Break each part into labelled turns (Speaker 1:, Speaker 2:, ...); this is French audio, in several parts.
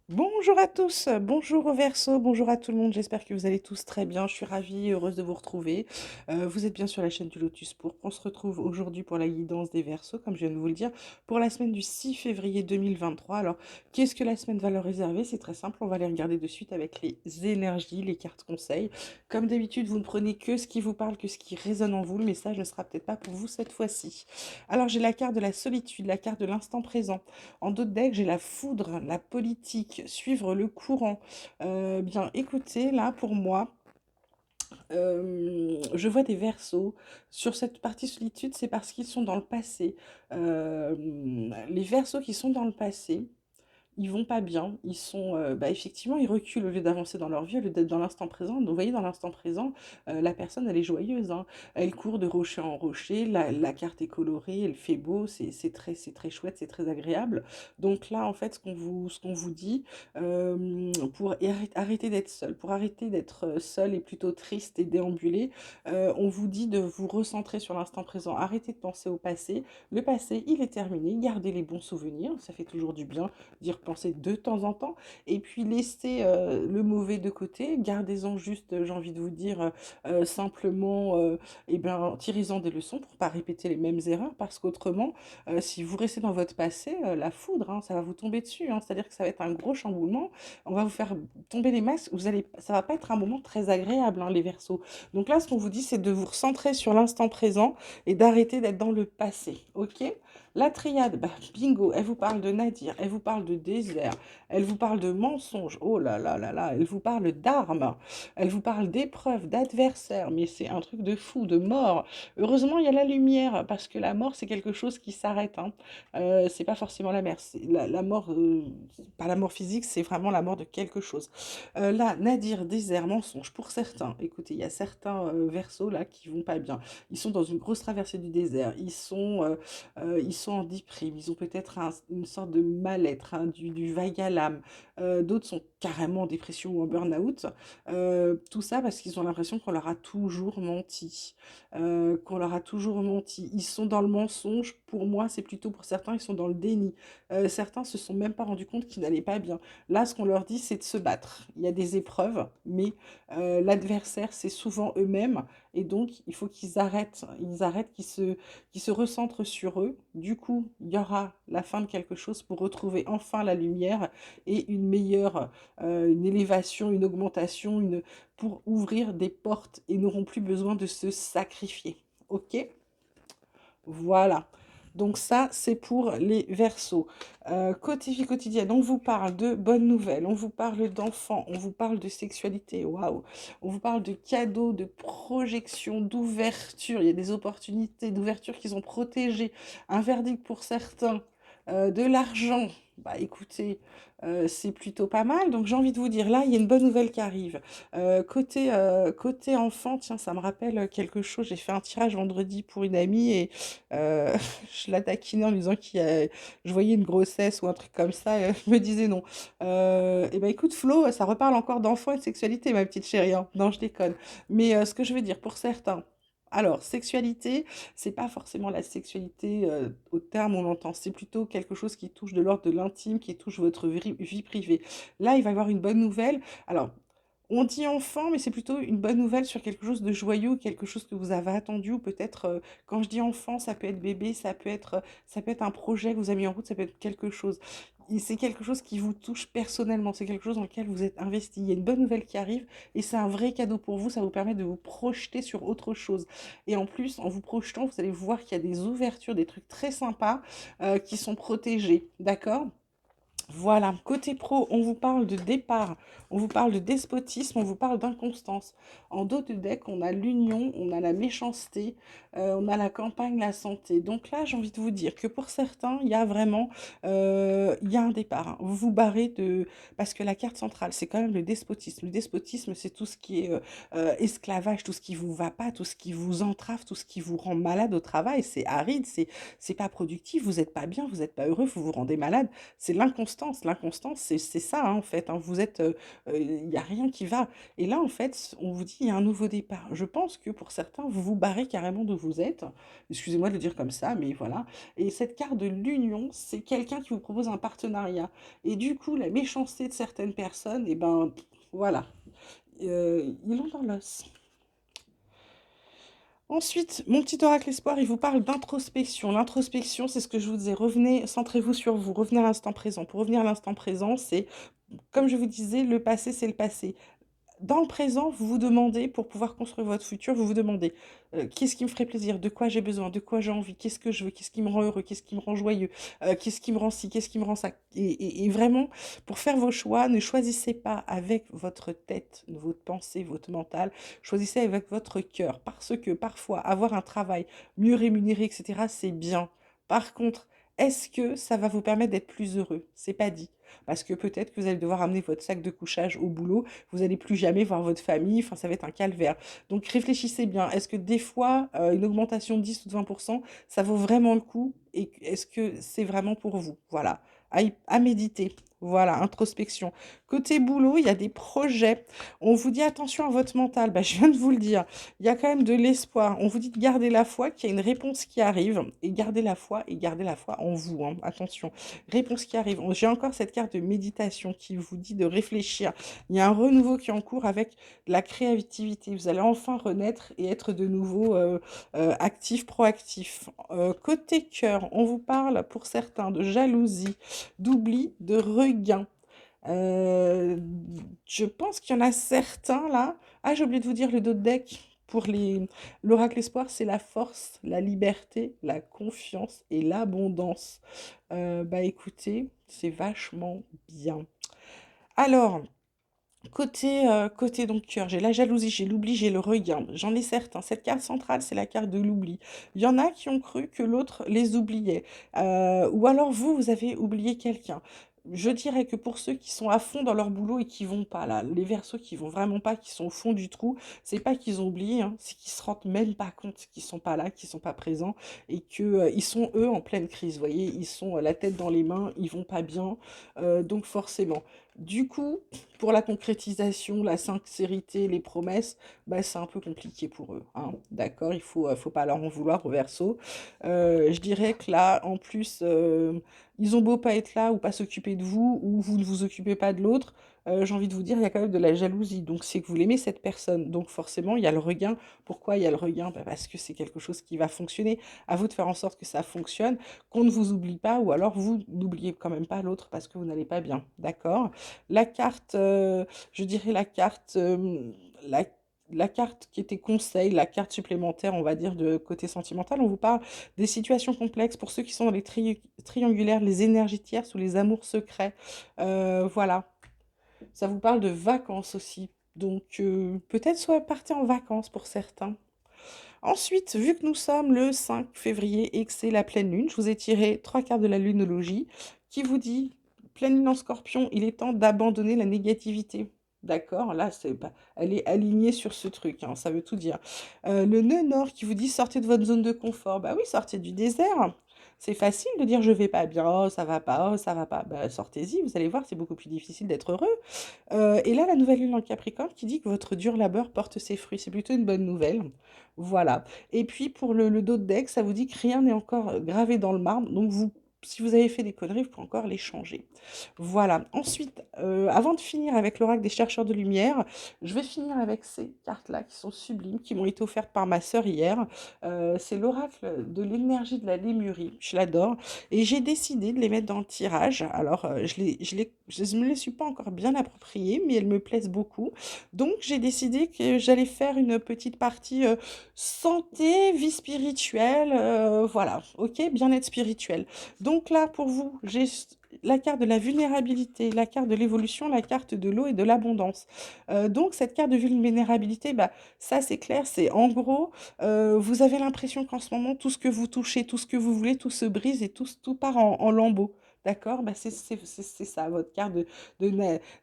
Speaker 1: Bonjour à tous, bonjour au Verseau, bonjour à tout le monde, j'espère que vous allez tous très bien, je suis ravie et heureuse de vous retrouver. Vous êtes bien sur la chaîne du Lotus Pourpre, on se retrouve aujourd'hui pour la guidance des Verseaux, comme je viens de vous le dire, pour la semaine du 6 février 2023. Alors, qu'est-ce que la semaine va leur réserver? C'est très simple, on va les regarder de suite avec les énergies, les cartes conseils. Comme d'habitude, vous ne prenez que ce qui vous parle, que ce qui résonne en vous, le message ne sera peut-être pas pour vous cette fois-ci. Alors, j'ai la carte de la solitude, la carte de l'instant présent. En d'autres decks, j'ai la foudre, la politique, suivre le courant. Bien, écoutez, là, pour moi, je vois des versos. Sur cette partie solitude, c'est parce qu'ils sont dans le passé. Les versos qui sont dans le passé, ils vont pas bien, ils sont, bah, effectivement, ils reculent au lieu d'avancer dans leur vie, au lieu d'être dans l'instant présent. Donc, vous voyez, dans l'instant présent, la personne, elle est joyeuse, hein. Elle court de rocher en rocher, la carte est colorée, elle fait beau, c'est très chouette, c'est très agréable. Donc là, en fait, ce qu'on vous dit, pour arrêter d'être seul, pour arrêter d'être seul et plutôt triste et déambulé, on vous dit de vous recentrer sur l'instant présent, arrêtez de penser au passé. Le passé, il est terminé, gardez les bons souvenirs, ça fait toujours du bien d'y repenser de temps en temps, et puis laissez le mauvais de côté, gardez-en juste, j'ai envie de vous dire, simplement, eh ben, tirez-en des leçons pour pas répéter les mêmes erreurs, parce qu'autrement, si vous restez dans votre passé, la foudre, hein, ça va vous tomber dessus, hein, c'est-à-dire que ça va être un gros chamboulement, on va vous faire tomber les masques, ça va pas être un moment très agréable, hein, les Verseaux. Donc là, ce qu'on vous dit, c'est de vous recentrer sur l'instant présent et d'arrêter d'être dans le passé, ok? La triade, bah, bingo, elle vous parle de Nadir, elle vous parle de désert, elle vous parle de mensonges, oh là là là là, elle vous parle d'armes, elle vous parle d'épreuves, d'adversaires, mais c'est un truc de fou, de mort. Heureusement, il y a la lumière, parce que la mort, c'est quelque chose qui s'arrête, hein. C'est pas forcément la mort, la mort, pas la mort physique, c'est vraiment la mort de quelque chose. Là, Nadir, désert, mensonge, pour certains, écoutez, il y a certains versos là qui vont pas bien. Ils sont dans une grosse traversée du désert, ils sont en déprime, ils ont peut-être une sorte de mal-être, hein, du vague à l'âme. D'autres sont carrément en dépression ou en burn-out. Tout ça parce qu'ils ont l'impression qu'on leur a toujours menti. Qu'on leur a toujours menti. Ils sont dans le mensonge. Pour moi, c'est plutôt pour certains, ils sont dans le déni. Certains se sont même pas rendus compte qu'ils n'allaient pas bien. Là, ce qu'on leur dit, c'est de se battre. Il y a des épreuves, mais l'adversaire, c'est souvent eux-mêmes. Et donc, il faut qu'ils arrêtent, qu'ils se recentrent sur eux. Du coup, il y aura la fin de quelque chose pour retrouver enfin la lumière et une meilleure, une élévation, une augmentation, pour ouvrir des portes et n'auront plus besoin de se sacrifier. Ok? Voilà. Donc ça, c'est pour les Verseaux. Côté vie quotidienne, on vous parle de bonnes nouvelles, on vous parle d'enfants, on vous parle de sexualité, waouh, on vous parle de cadeaux, de projections, d'ouverture. Il y a des opportunités d'ouverture qui sont protégées. Un verdict pour certains, de l'argent. Bah écoutez, c'est plutôt pas mal. Donc j'ai envie de vous dire, là, il y a une bonne nouvelle qui arrive. Côté enfant, tiens, ça me rappelle quelque chose. J'ai fait un tirage vendredi pour une amie et je la taquinais en lui disant je voyais une grossesse ou un truc comme ça. Et elle me disait non. Et ben écoute, Flo, ça reparle encore d'enfants et de sexualité, ma petite chérie, hein. Non, je déconne. Mais ce que je veux dire, pour certains. Alors, sexualité, c'est pas forcément la sexualité au terme où on l'entend, c'est plutôt quelque chose qui touche de l'ordre de l'intime, qui touche votre vie privée. Là, il va y avoir une bonne nouvelle. Alors, on dit enfant, mais c'est plutôt une bonne nouvelle sur quelque chose de joyeux, quelque chose que vous avez attendu, ou peut-être, quand je dis enfant, ça peut être bébé, ça peut être un projet que vous avez mis en route, ça peut être quelque chose. Et c'est quelque chose qui vous touche personnellement, c'est quelque chose dans lequel vous êtes investi. Il y a une bonne nouvelle qui arrive et c'est un vrai cadeau pour vous, ça vous permet de vous projeter sur autre chose. Et en plus, en vous projetant, vous allez voir qu'il y a des ouvertures, des trucs très sympas qui sont protégés, d'accord? Voilà, côté pro, on vous parle de départ, on vous parle de despotisme, on vous parle d'inconstance. En dos de deck, on a l'union, on a la méchanceté, on a la campagne, la santé. Donc là, j'ai envie de vous dire que pour certains, il y a vraiment, il y a un départ, hein. Vous vous barrez de... Parce que la carte centrale, c'est quand même le despotisme. Le despotisme, c'est tout ce qui est esclavage, tout ce qui vous va pas, tout ce qui vous entrave, tout ce qui vous rend malade au travail. C'est aride, c'est pas productif, vous n'êtes pas bien, vous n'êtes pas heureux, vous vous rendez malade. C'est l'inconstance l'inconstance. L'inconstance, c'est ça, hein, en fait, hein. Vous êtes, il y a rien qui va et là, en fait, on vous dit: «Il y a un nouveau départ». Je pense que pour certains, vous vous barrez carrément d'où vous êtes. Excusez-moi de le dire comme ça, mais voilà et cette carte de l'union, c'est quelqu'un qui vous propose un partenariat et du coup, la méchanceté de certaines personnes et ben, voilà, ils l'ont dans l'os. Ensuite, mon petit oracle espoir, il vous parle d'introspection. L'introspection, c'est ce que je vous disais, revenez, centrez-vous sur vous, revenez à l'instant présent. Pour revenir à l'instant présent, c'est, comme je vous disais, le passé, c'est le passé. Dans le présent, vous vous demandez, pour pouvoir construire votre futur, vous vous demandez qu'est-ce qui me ferait plaisir, de quoi j'ai besoin, de quoi j'ai envie, qu'est-ce que je veux, qu'est-ce qui me rend heureux, qu'est-ce qui me rend joyeux, qu'est-ce qui me rend ci, qu'est-ce qui me rend ça. Et vraiment, pour faire vos choix, ne choisissez pas avec votre tête, votre pensée, votre mental, choisissez avec votre cœur. Parce que parfois, avoir un travail mieux rémunéré, etc., c'est bien. Par contre, est-ce que ça va vous permettre d'être plus heureux? C'est pas dit. Parce que peut-être que vous allez devoir amener votre sac de couchage au boulot, vous allez plus jamais voir votre famille, enfin ça va être un calvaire. Donc réfléchissez bien, est-ce que des fois, une augmentation de 10 ou de 20%, ça vaut vraiment le coup et est-ce que c'est vraiment pour vous? Voilà, à méditer. Voilà, introspection. Côté boulot, il y a des projets. On vous dit attention à votre mental. Bah, je viens de vous le dire. Il y a quand même de l'espoir. On vous dit de garder la foi, qu'il y a une réponse qui arrive. Et garder la foi en vous, hein. Attention. Réponse qui arrive. J'ai encore cette carte de méditation qui vous dit de réfléchir. Il y a un renouveau qui est en cours avec de la créativité. Vous allez enfin renaître et être de nouveau actif, proactif. Côté cœur, on vous parle pour certains de jalousie, d'oubli, de regain. Euh, je pense qu'il y en a certains là. Ah, j'ai oublié de vous dire le dos de deck. Pour l'oracle espoir, c'est la force, la liberté, la confiance et l'abondance. Bah écoutez, c'est vachement bien. Alors, côté donc cœur, j'ai la jalousie, j'ai l'oubli, j'ai le regain. J'en ai certains. Cette carte centrale, c'est la carte de l'oubli. Il y en a qui ont cru que l'autre les oubliait. Ou alors vous, vous avez oublié quelqu'un. Je dirais que pour ceux qui sont à fond dans leur boulot et qui vont pas là, les verseaux qui vont vraiment pas, qui sont au fond du trou, c'est pas qu'ils ont oublié, hein, c'est qu'ils se rendent même pas compte qu'ils sont pas là, qu'ils sont pas présents et que ils sont eux en pleine crise. Vous voyez, ils sont la tête dans les mains, ils vont pas bien, donc forcément. Du coup, pour la concrétisation, la sincérité, les promesses, bah, c'est un peu compliqué pour eux, hein. D'accord, faut pas leur en vouloir au verso. Je dirais que là, en plus, ils ont beau pas être là ou pas s'occuper de vous, ou vous ne vous occupez pas de l'autre, j'ai envie de vous dire, il y a quand même de la jalousie. Donc c'est que vous l'aimez cette personne. Donc forcément, il y a le regain. Pourquoi il y a le regain? Bah, parce que c'est quelque chose qui va fonctionner. À vous de faire en sorte que ça fonctionne, qu'on ne vous oublie pas, ou alors vous n'oubliez quand même pas l'autre parce que vous n'allez pas bien. D'accord? La carte, je dirais la, la carte qui était conseil, la carte supplémentaire, on va dire, de côté sentimental, on vous parle des situations complexes pour ceux qui sont dans les triangulaires, les énergies tierces ou les amours secrets. Voilà, ça vous parle de vacances aussi. Donc peut-être soit partez en vacances pour certains. Ensuite, vu que nous sommes le 5 février et que c'est la pleine lune, je vous ai tiré trois cartes de la lunologie qui vous dit, pleine lune en scorpion, il est temps d'abandonner la négativité. D'accord, là, elle est alignée sur ce truc, hein, ça veut tout dire. Le nœud nord qui vous dit sortez de votre zone de confort. Bah oui, sortez du désert. C'est facile de dire je vais pas bien, oh, ça va pas, oh, ça va pas. Bah, sortez-y, vous allez voir, c'est beaucoup plus difficile d'être heureux. Et là, la nouvelle lune en Capricorne qui dit que votre dur labeur porte ses fruits. C'est plutôt une bonne nouvelle. Voilà. Et puis pour le dos de deck, ça vous dit que rien n'est encore gravé dans le marbre. Donc vous, si vous avez fait des conneries, vous pouvez encore les changer. Voilà. Ensuite, avant de finir avec l'oracle des chercheurs de lumière, je vais finir avec ces cartes-là qui sont sublimes, qui m'ont été offertes par ma sœur hier. C'est l'oracle de l'énergie de la lémurie. Je l'adore. Et j'ai décidé de les mettre dans le tirage. Alors, je ne me les suis pas encore bien appropriées, mais elles me plaisent beaucoup. Donc, j'ai décidé que j'allais faire une petite partie santé, vie spirituelle, voilà, ok, bien-être spirituel. Donc là, pour vous, j'ai la carte de la vulnérabilité, la carte de l'évolution, la carte de l'eau et de l'abondance. Donc cette carte de vulnérabilité, bah, ça c'est clair, c'est en gros, vous avez l'impression qu'en ce moment, tout ce que vous touchez, tout ce que vous voulez, tout se brise et tout part en lambeaux. D'accord? Bah, c'est ça, votre carte de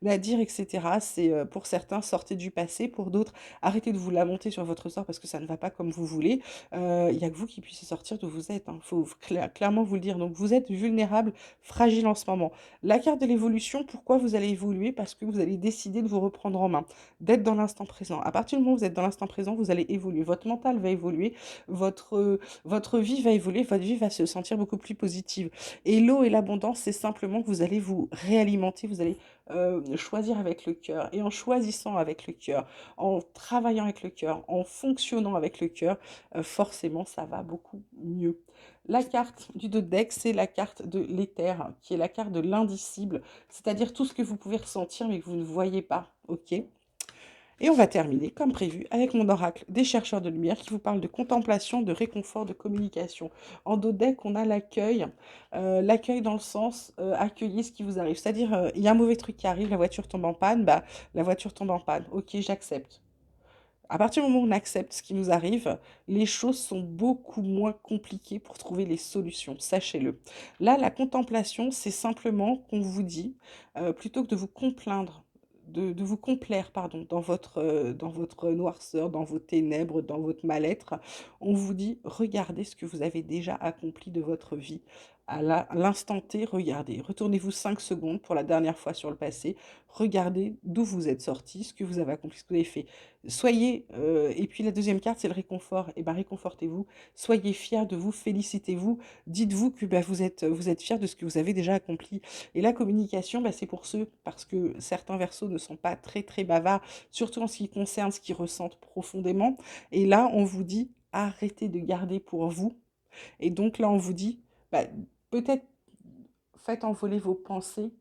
Speaker 1: Nadir, et cetera. C'est, pour certains, sortez du passé, pour d'autres, arrêtez de vous lamenter sur votre sort parce que ça ne va pas comme vous voulez. Il y a que vous qui puissiez sortir d'où vous êtes, hein. Faut clairement vous le dire. Donc vous êtes vulnérable, fragile en ce moment. La carte de l'évolution, pourquoi vous allez évoluer? Parce que vous allez décider de vous reprendre en main, d'être dans l'instant présent. À partir du moment où vous êtes dans l'instant présent, vous allez évoluer. Votre mental va évoluer, votre vie va évoluer, votre vie va se sentir beaucoup plus positive. Et l'eau et l'abondance, c'est simplement que vous allez vous réalimenter, vous allez choisir avec le cœur. Et en choisissant avec le cœur, en travaillant avec le cœur, en fonctionnant avec le cœur, forcément, ça va beaucoup mieux. La carte du dos de deck, c'est la carte de l'éther, qui est la carte de l'indicible, c'est-à-dire tout ce que vous pouvez ressentir mais que vous ne voyez pas, ok? Et on va terminer, comme prévu, avec mon oracle des chercheurs de lumière qui vous parle de contemplation, de réconfort, de communication. En dos de deck, on a l'accueil. L'accueil dans le sens, accueillez ce qui vous arrive. C'est-à-dire, il y a un mauvais truc qui arrive, la voiture tombe en panne, bah, la voiture tombe en panne. Ok, j'accepte. À partir du moment où on accepte ce qui nous arrive, les choses sont beaucoup moins compliquées pour trouver les solutions, sachez-le. Là, la contemplation, c'est simplement qu'on vous dit, plutôt que de vous complaindre, de vous complaire, pardon, dans votre noirceur, dans vos ténèbres, dans votre mal-être, on vous dit, regardez ce que vous avez déjà accompli de votre vie. À l'instant T, regardez. Retournez-vous 5 secondes pour la dernière fois sur le passé. Regardez d'où vous êtes sorti, ce que vous avez accompli, ce que vous avez fait. Soyez, et puis la deuxième carte, c'est le réconfort. Et ben réconfortez-vous, soyez fiers de vous, félicitez-vous, dites-vous que bah, vous êtes fiers de ce que vous avez déjà accompli. Et la communication, bah, c'est pour ceux, parce que certains versos ne sont pas très très bavards, surtout en ce qui concerne ce qu'ils ressentent profondément. Et là, on vous dit, arrêtez de garder pour vous. Et donc là, on vous dit, bah, peut-être faites envoler vos pensées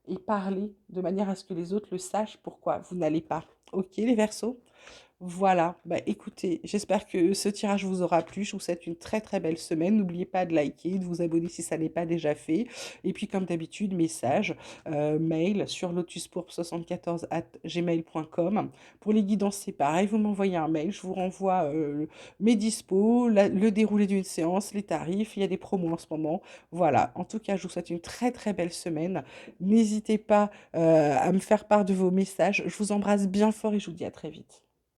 Speaker 1: et parlez de manière à ce que les autres le sachent pourquoi vous n'allez pas. Ok, les versos? Voilà, bah écoutez, j'espère que ce tirage vous aura plu. Je vous souhaite une très très belle semaine. N'oubliez pas de liker, de vous abonner si ça n'est pas déjà fait. Et puis comme d'habitude, message, mail sur lotusporp74@gmail.com. Pour les guidances, c'est pareil, vous m'envoyez un mail, je vous renvoie mes dispos, le déroulé d'une séance, les tarifs, il y a des promos en ce moment. Voilà, en tout cas, je vous souhaite une très très belle semaine. N'hésitez pas à me faire part de vos messages. Je vous embrasse bien fort et je vous dis à très vite.